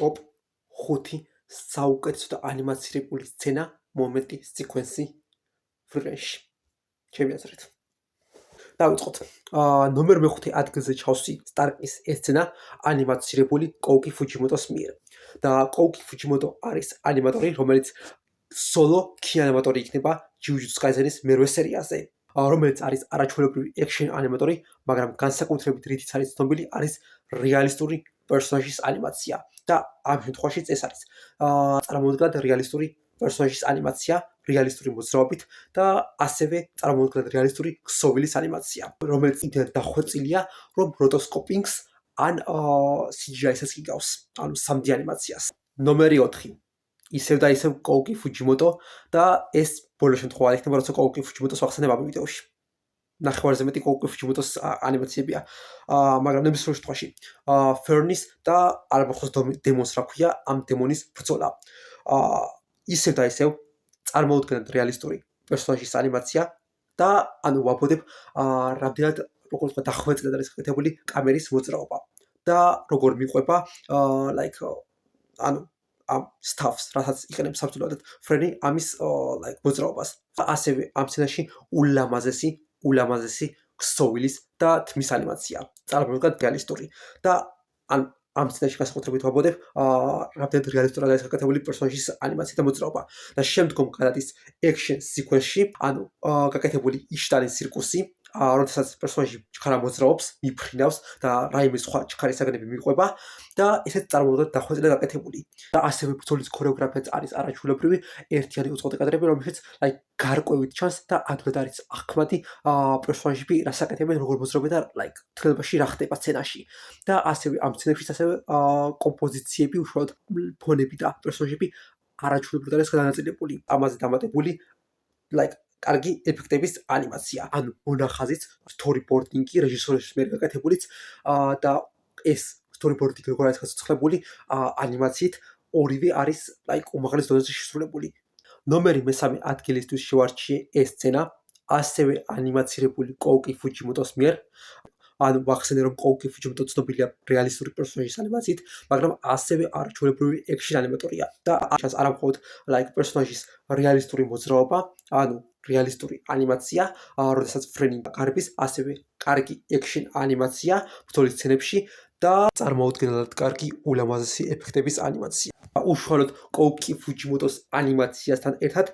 ტოპ 5 საუკეთესო და ანიმაცირებული სცენა, მომენტი, სეკვენსი ფრენში. ჩემი აზრით. დავიწყოთ. ნომერ მე-5 ადგილზე ჩავსვი სტარკის სცენა ანიმაცირებული კოუკი ფუჯიმოტოს მიერ. და კოუკი ფუჯიმოტო არის ანიმატორი, რომელიც სოლო კინოანიმატორი იქნება ჯიუჯუტსუ კაიზენის მერვე სერიაზე. რომელიც არის არაჩვეულებრივი ექშენ ანიმატორი, მაგრამ განსაკუთრებით რითიც არის ცნობილი, არის რეალისტური პერსონაჟის ანიმაცია. და ამ შემთხვევაშიც ეს არის წარმოუდგენლად რეალისტური პერსონაჟის ანიმაცია, რეალისტური მოძრაობით და ასევე წარმოუდგენლად რეალისტური ქსოვილის ანიმაცია, რომელიც იმდენად დახვეწილია, რომ როტოსკოპინგს ან CGI-საც იგავს, ანუ 3D ანიმაციას. ნომერი 4 ისევ და ისევ კოუკი ფუჯიმოტო და ეს ბოლო შემთხვევა იქნება, როცა კოუკი ფუჯიმოტოს ვახსენებ ამ ვიდეოში. ნახევარზე მეტი კოუკი ფუჯიმოტოს ანიმაციებია, მაგრამ ნებისმიერ შემთხვევაში ფერნის და არამხოლოდ დემონს რა ქვია, ამ დემონის ბრძოლა. ისევ და ისევ წარმოუდგენლად რეალისტური პერსონაჟის ანიმაცია და ანუ ვაბოდებ რამდენად როგორ ვთქვა დახვეწილად არის გაკეთებული კამერის მოძრაობა და როგორ მიყვება ანუ ამ stuffs, რასაც იყენებს საბრძოლოდ ფრენი ამის მოძრაობას. ასევე ამ სცენაში ულამაზესი ქსოვილის და თმის ანიმაცია. წარმოუდგენლად რეალისტური და ამ სცენაში განსაკუთრებით ვაბოდებ რამდენად რეალისტურად არის გაკეთებული პერსონაჟის ანიმაცია და მოძრაობა. და შემდგომ გადადის ექშენ სეკვენსში, ანუ გაკეთებული იშტანის ცირკუსი, როდესაც პერსონაჟი ჩქარა მოძრაობს, მიფრინავს და რაიმე სხვა ჩქარის საგნები მიყვება და ესეც წარმოუდგენლად დახვეწილად გაკეთებული. და ასევე ბრძოლის ქორეოგრაფიაც არის არაჩვეულებრივი, ერთიანი უწყვეტი კადრები, რომელშიც გარკვევით ჩანს და ადვილად არის ახმადი პერსონაჟები რას აკეთებენ, როგორ მოძრაობენ და თქმულებაში რა ხდება სცენაში. და ასევე ამ სცენებში ასევე კომპოზიციები, უშუალოდ ფონები და პერსონაჟები არაჩვეულებრივად არის განაწილებული, ამაზე დამატებული კარგი ეფექტების ანიმაცია, ანუ მონახაზიც, სტორიბორდინგი, რეჟისორის მიერ გაკეთებულიც და ეს სტორიბორდინგი როგორ არის გაცოცხლებული ანიმაციით, ორივე არის უმაღლეს დონეზე შესრულებული. ნომერი მე-3 ადგილისთვის შევარჩიე ეს სცენა, ასევე ანიმაცირებული კოუკი ფუჯიმოტოს მიერ. ანუ ვახსენე, რომ კოუკი ფუჯიმოტო ცნობილია რეალისტური პერსონაჟის ანიმაციით, მაგრამ ასევე არაჩვეულებრივი ექშენ ანიმატორია და ჩანს არამხოლოდ პერსონაჟის რეალისტური მოძრაობა, ანუ რეალისტური ანიმაცია, როდესაც ფრენი გარბის, ასევე კარგი ექშენ ანიმაცია ბრძოლის სცენებში და წარმოუდგენლად კარგი ულამაზესი ეფექტების ანიმაცია. უშუალოდ კოუკი ფუჯიმოტოს ანიმაციასთან ერთად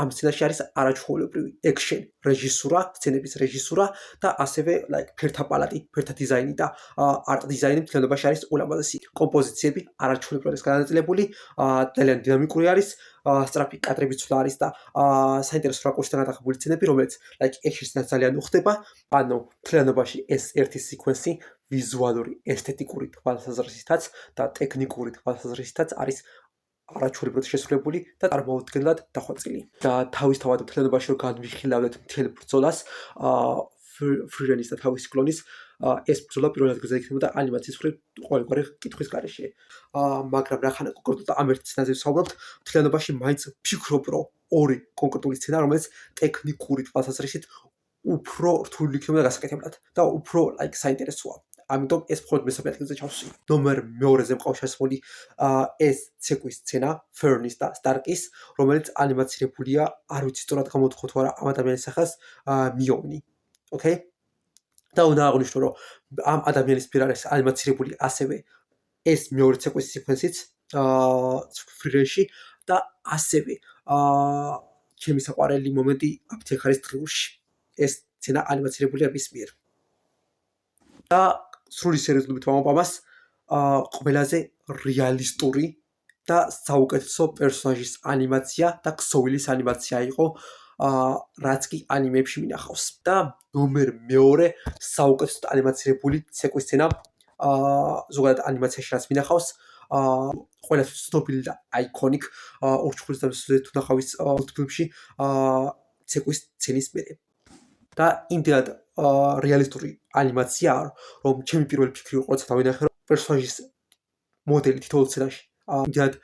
ამ სცენაში არის არაჩვეულებრივი ექშენ რეჟისურა, სცენების რეჟისურა და ასევე ფერთა პალატი, ფერთა დიზაინი და არტ დიზაინი მთლიანობაში არის ულამაზესი. კომპოზიციები არაჩვეულებრივად არის განაწილებული, ძალიან დინამიკური არის, სწრაფი კადრების ცვლა არის და საინტერესო რაკურსიდან გადაღებული სცენები, რომელიც ექშენს ძალიან უხდება. ანუ მთლიანობაში ეს ერთი სეკვენსი ვიზუალური, ესთეტიკური თვალსაზრისითაც და ტექნიკური თვალსაზრისითაც არის არაჩვეულებრივად შესრულებული და წარმოუდგენლად დახვეწილი. და თავისთავად მთლიანობაში რომ განვიხილავთ მთელ ბრძოლას, ფრენის და თავისი კლონის ეს ბრძოლა პირველ ადგილზე იქნებოდა ანიმაციის მხრივ ყოველგვარი კითხვის გარეშე. მაგრამ რახან კონკრეტულად ამ ერთ სცენაზე ვსაუბრობთ, მთლიანობაში მაინც ვფიქრობ, რომ ორი კონკრეტული სცენა, რომელიც ტექნიკური თვალსაზრისით უფრო რთული იქნება გასაკეთებლად და უფრო საინტერესოა. ამიტომ ეს მხოლოდ მე-3 ადგილზე ჩავსვი. ნომერ მე-2-ზე მყავს შესული ეს ცეკვის სცენა ფერნის და სტარკის, რომელიც ანიმაცირებულია, არ ვიცი სწორად გამოვთხოვ თუ არა ამ ადამიანის სახელს, მიოვნი. ოკეი? და უნდა აღვნიშნო, რომ ამ ადამიანის მიერ არის ანიმაცირებული ასევე ეს მეორე ცეკვის სეკვენსიც ფრენში და ასევე ჩემი საყვარელი მომენტი აფთიაქარის დღიურში. ეს სცენა ანიმაცირებულია მის მიერ. და სრული სერიოზულობით ვამბობ, ყველაზე რეალისტური და საუკეთესო პერსონაჟის ანიმაცია და ქსოვილის ანიმაცია იყო, რაც კი ანიმეებში მინახავს. და ნომერ მე-2 საუკეთესო ანიმაცირებული ცეკვის სცენა ზოგადად ანიმაციაში რაც მინახავს, ყველასთვის ცნობილი და აიკონიკ ორჩხურის დამსვიდეთ თუ ნახავის მულტფილმში ცეკვის სცენის მერე. და იმდენად რეალისტური ანიმაციაა, რომ ჩემი პირველი ფიქრი იყო, როცა დავინახე, რომ პერსონაჟის მოდელი თითოეულ სცენაში იმდენად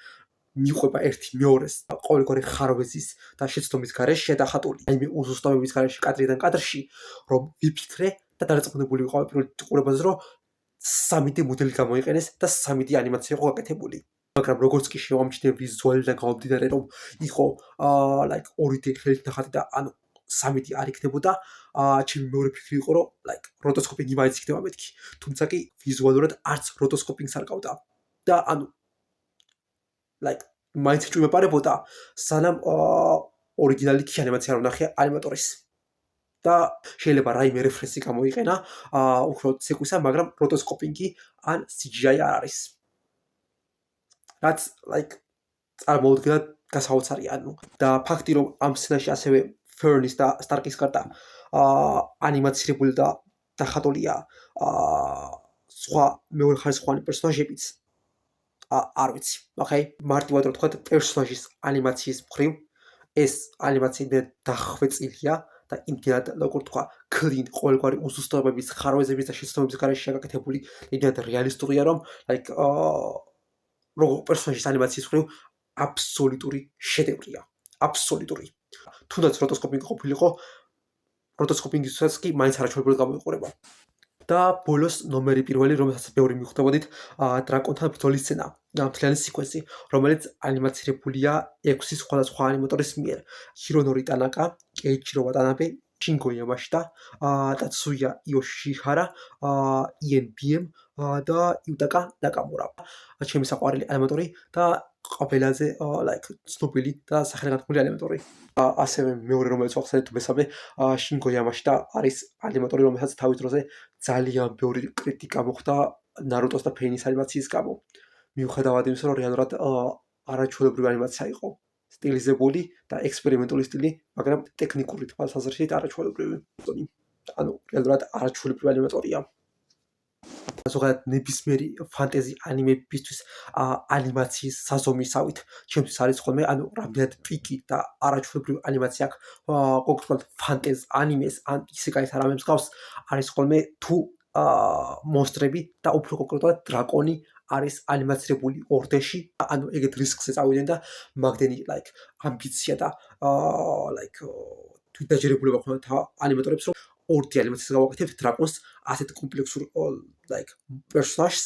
მიყვება ერთი მეორეს ყოველგვარი ხარვეზის და შეცდომის გარეშე და ხატული აიმე უზუსტობების გარეშე კადრიდან კადრში, რომ ვიფიქრე და დარწმუნებული ვიყავი პირველ ყურებაზე, რომ 3D მოდელი გამოიყენეს და 3D ანიმაცია იყო გაკეთებული. მაგრამ როგორც კი შევამჩნიე ვიზუალიდან გამომდინარე, რომ იყო like 2D ხელით ნახატი და ანუ 3D არ იქნებოდა, ჩემი მეორე ფიქრი იყო, რომ like როტოსკოპინგი მაინც იქნება მეთქი. თუმცა კი ვიზუალურად არც როტოსკოპინგს არ გავდა. და ანუ like მაინც ჭვიმეპარებოდა, სანამ ორიგინალი კი ანიმაცია არ ვნახე ანიმატორის. და შეიძლება რაიმე რეფერენსი გამოიყენა უფრო ციკლისა, მაგრამ როტოსკოპინგი ან CGI არ არის. რაც like წარმოუდგენლად გასაოცარია. ანუ და ფაქტი, რომ ამ სცენაში ასევე ფერნის და სტარკის გარდა ანიმაცირებული და დახატულია სხვა მეორე ხარისხოვანი პერსონაჟებიც არ ვიცი. Okay, მარტივად რომ თქვათ, პერსონაჟის ანიმაციის მხრივ ეს ანიმაცია დახვეწილია და იმდენად, როგორ თქვა, clean, ყოველგვარი უზუსტობების, ხარვეზების და შეცდომების გარეშე შეგაკეთებული, იმდენად რეალისტურია, რომ like როგორ პერსონაჟის ანიმაციის მხრივ აბსოლუტური შედევრია. აბსოლუტური. თუნდაც როტოსკოპინგი ყოფილიყო, როტოსკოპინგისაც კი მაინც არაჩვეულებრივად გამოიყურება. და ბოლოს ნომერი პირველი, რომელსაც ბევრი მიხვდებოდით, დრაკონთან ბრძოლის სცენა, მთლიანი სიკვენსი, რომელიც ანიმაცირებულია 6 სხვადასხვა ანიმატორის მიერ. ჰირონორი ტანაკა, კეიჩირო ვატანაბე, შინგო იამაშიტა, ტაცუია იოშიჰარა, იენ ბიემ და იუტაკა ნაკამურა. ჩემი საყვარელი ანიმატორი და ყველაზე like ცნობილი და სახელგანთქმული ანიმატორი. ასევე მეორე რომელიც ვახსენეთ მესამე, შინგო იამაშიტა არის ანიმატორი, რომელსაც თავის დროზე ძალიან ბევრი კრიტიკა მოხდა ნარუტოს და ფეინის ანიმაციის გამო. მიუხედავად იმისა, რომ რეალურად არაჩვეულებრივი ანიმაცია იყო. სტილიზებული და ექსპერიმენტული სტილი, მაგრამ ტექნიკური თვალსაზრისით არაჩვეულებრივი. ანუ რეალურად არაჩვეულებრივი ანიმატორია. ზოგადად ნებისმიერი ფანტეზი ანიმებისთვის ანიმაციის საზომისავით ჩემთვის არის ხოლმე ანუ რამდენად პიკი და არაჩვეულებრივი ანიმაცია აქვს კონკრეტულად ფანტეზ ანიმეს ან ისეკაის არამებს გავს არის ხოლმე თუ მონსტრები და უფრო კონკრეტულად დრაკონი არის ანიმაცირებული ორდეში ანუ ეგეთ რისკზე წავიდნენ და მაგდენი like ამბიცია და like თვითდაჯერებულება ხონდათ ანიმატორებს რომ 2D ანიმაციას გავაკეთებთ დრაკონს ასეთ კომპლექსურ like პერსონაჟს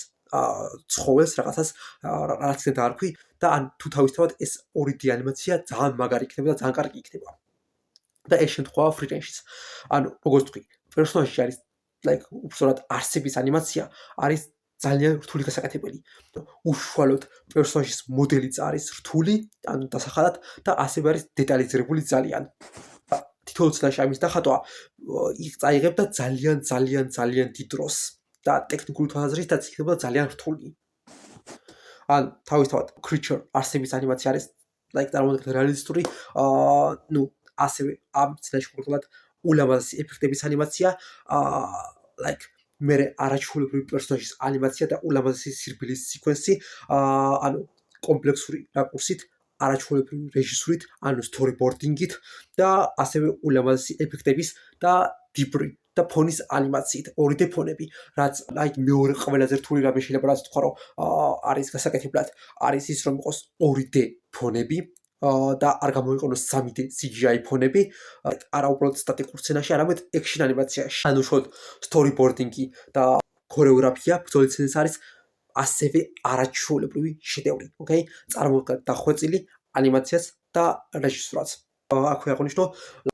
ცხოველს რაღაცას რაღაც და არქვი და ან თუ თავისთავად ეს 2D ანიმაცია ძალიან მაგარი იქნება და ძალიან კარგი იქნება. და ეს შემთხვევა ფრიჯენშიც. ანუ როგორც თქვი, პერსონაჟი არის like უბრალოდ არსების ანიმაცია არის ძალიან რთული გასაკეთებელი. უშუალოდ პერსონაჟის მოდელიც არის რთული, ანუ დასახადად და ასევე არის დეტალიზირებული ძალიან. თითოეულ სცენაში ამის დახატვა წაიღებდა ძალიან დიდ დროს და ტექნიკური თვალსაზრისითაც იქნება ძალიან რთული. ან თავისთავად creature არსების ანიმაცია არის like წარმოუდგენლად რეალისტური, ну ასევე ამ სცენაში კონკრეტულად ულამაზესი ეფექტების ანიმაცია, like მე არაჩვეულებრივი პერსონაჟის ანიმაცია და ულამაზესი სირბილის სიკვენსი, ანუ კომპლექსური რაკურსით, არაჩვეულებრივი რეჟისურით, ანუ storyboarding-ით და ასევე ულამაზესი ეფექტების და დიბრი და ფონის ანიმაციით, 2D ფონები, რაც like მეორე ყველაზე რთული რამე შეიძლება რაც თქვა, რომ არის გასაკეთებლად, არის ის რომ იყოს 2D ფონები და არ გამოიყენოს 3D CGI ფონები, არა უბრალოდ სტატიკურ სცენაში, არამედ action ანიმაციაში. ანუ უშუალოდ storyboarding-ი და ქორეოგრაფია ბრძოლის სცენას არის ასევე არაჩვეულებრივი შედევრი, okay? წარმოუდგენლად დახვეწილი ანიმაციას და რეჟისურაც. აქვე აღნიშნო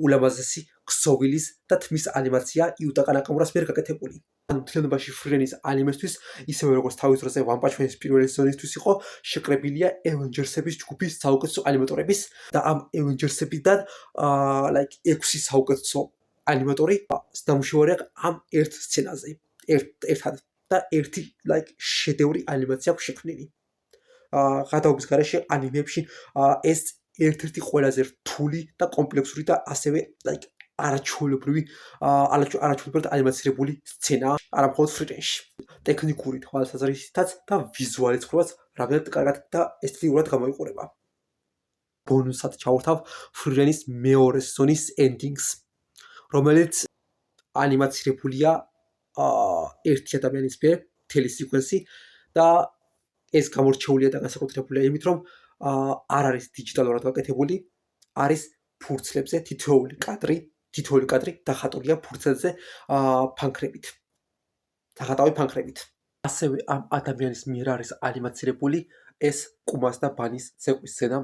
ულამაზესი ქსოვილის და თმის ანიმაცია იუტაკა ნაკამურას მიერ გაკეთებული. ანუ მთლიანობაში ფრენის ანიმესთვის, ისევე როგორც თავის დროზე One Punch Man-ის პირველი სეზონისთვის იყო, შეკრებილია Avengers-ების ჯგუფის საუკეთესო ანიმატორების და ამ Avengers-ებიდან like 6 საუკეთესო ანიმატორი დამუშავებულია ამ ერთ სცენაზე. ერთად და ერთი like შედევრი ანიმაცია აქვს შექმნილი. გადაობის გარეშე ანიმეებში ეს ერთ-ერთი ყველაზე რთული და კომპლექსური და ასევე like არაჩვეულებრივი ანიმაცირებული სცენა არა მხოლოდ ფრიჯენში. ტექნიკური თვალსაზრისითაც და ვიზუალით მხრივაც რამდენად კარგად და ესთეტიკურად გამოიყურება. ბონუსად ჩავართავ ფრიჯენის მეორე სეზონის endings, რომელიც ანიმაცირებულია ერთი ადამიანის მიერ მთელი სიკვენსი და ეს გამორჩეულია და განსაკუთრებულია იმით, რომ არ არის დიჯიტალურად გაკეთებული, არის ფურცლებზე თითოეული კადრი დახატულია ფურცლებზე ფანქრებით. დახატავი ფანქრებით. ასევე ამ ადამიანის მიერ არის ანიმაცირებული ეს კუმას და ბანის ცეკვის სცენა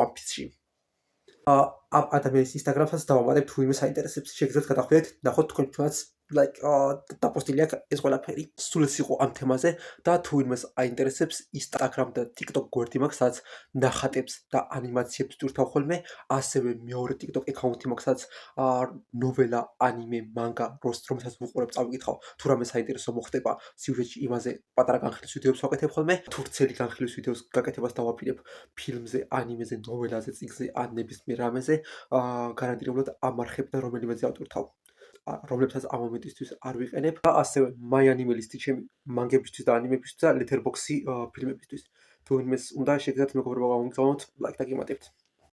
One Piece-ში. ამ ადამიანის ინსტაგრამსაც დავამატებ, თუ ვინმე საინტერესებს, შეგიძლიათ გადახვიდეთ, ნახოთ თქვენთვისაც დაპოსტილი აქვს ეს ყველაფერი. სულ ეს იყო ამ თემაზე და თუ ვინმეს აინტერესებს, Instagram და TikTok გვერდი მაქვს, სადაც ნახატებს და ანიმაციებს ვტვირთავ ხოლმე, ასევე მეორე TikTok აკაუნთი მაქვს, სადაც ნოველა, ანიმე, მანგა, რომელსაც ვუყურებ, წავიკითხავ, თუ რამე საინტერესო მოხდება სიუჟეტში, იმაზე პატარა განხილვის ვიდეოებს ვაკეთებ ხოლმე. თუ ვრცელი განხილვის ვიდეოს გაკეთებას დავაპირებ ფილმზე, ანიმეზე, ნოველაზე, წიგნზე ან ნებისმიერ რამეზე, გარანტირებულად ამ არხებიდან რომელიმეზე ავტვირთავ, რომლებსაც ამ მომენტისთვის არ ვიყენებ და ასევე My Anime List-ი ჩემი მანგებისთვის და ანიმებისთვის და Letterboxd-ი ფილმებისთვის. თუ ვინმეს უნდა, შეგიძლიათ მეგობრობა გავამგზავნოთ, ლაიქ და გემატებთ.